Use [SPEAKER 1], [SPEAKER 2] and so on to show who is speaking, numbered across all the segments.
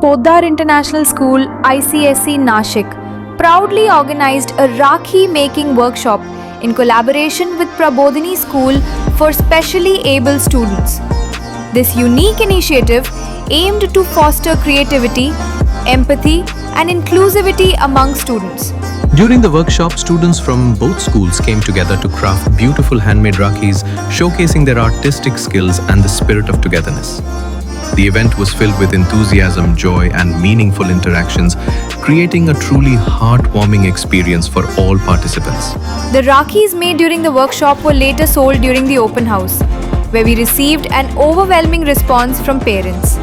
[SPEAKER 1] Podar International School, ICSE Nashik, proudly organized a Rakhi Making Workshop in collaboration with Prabodhini School for specially able students. This unique initiative aimed to foster creativity, empathy, and inclusivity among students.
[SPEAKER 2] During the workshop, students from both schools came together to craft beautiful handmade Rakhis, showcasing their artistic skills and the spirit of togetherness. The event was filled with enthusiasm, joy, and meaningful interactions, creating a truly heartwarming experience for all participants.
[SPEAKER 1] The Rakhis made during the workshop were later sold during the open house, where we received an overwhelming response from parents.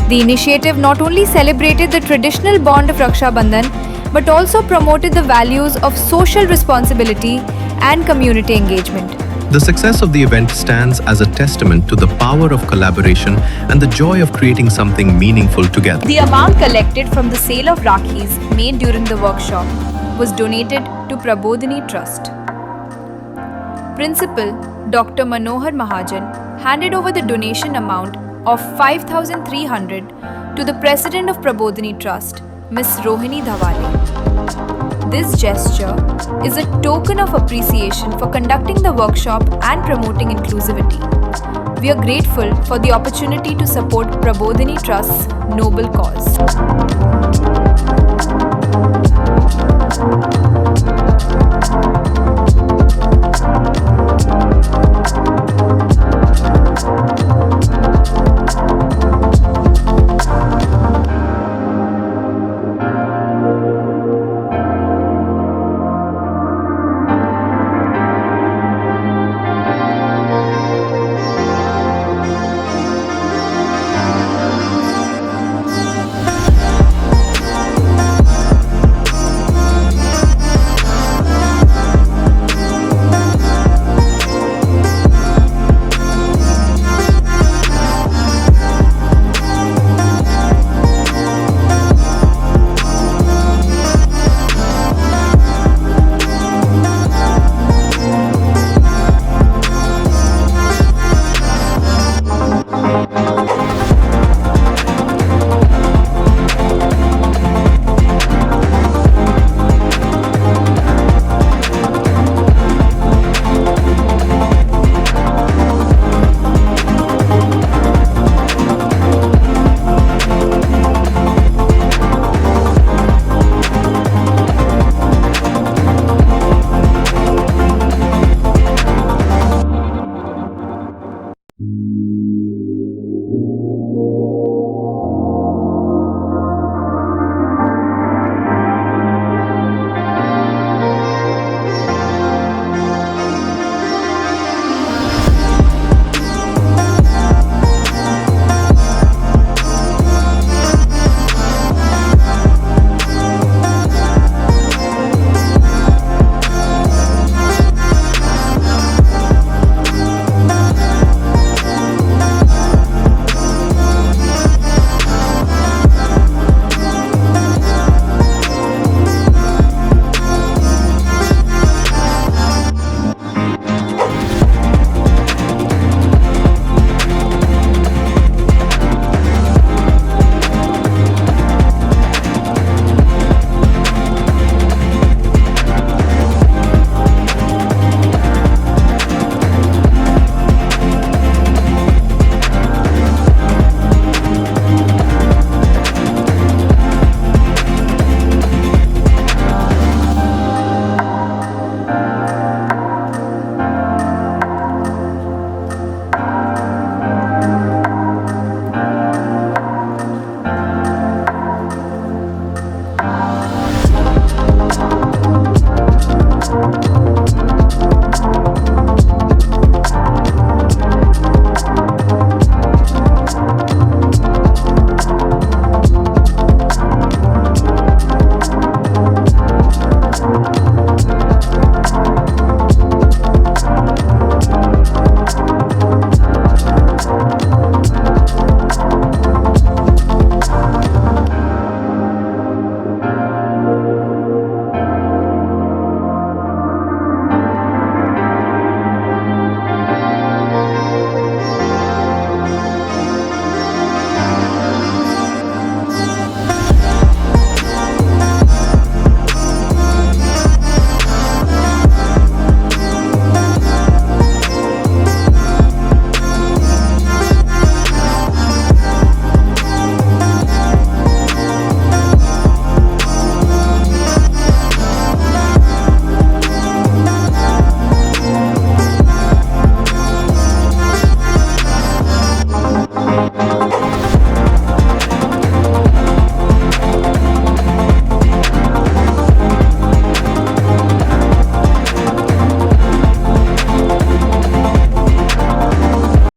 [SPEAKER 1] The initiative not only celebrated the traditional bond of Raksha Bandhan, but also promoted the values of social responsibility and community engagement.
[SPEAKER 2] The success of the event stands as a testament to the power of collaboration and the joy of creating something meaningful together.
[SPEAKER 1] The amount collected from the sale of Rakhis made during the workshop was donated to Prabodhini Trust. Principal Dr. Manohar Mahajan handed over the donation amount of 5,300 to the President of Prabodhini Trust, Ms. Rohini Dhawale. This gesture is a token of appreciation for conducting the workshop and promoting inclusivity. We are grateful for the opportunity to support Prabodhini Trust's noble cause.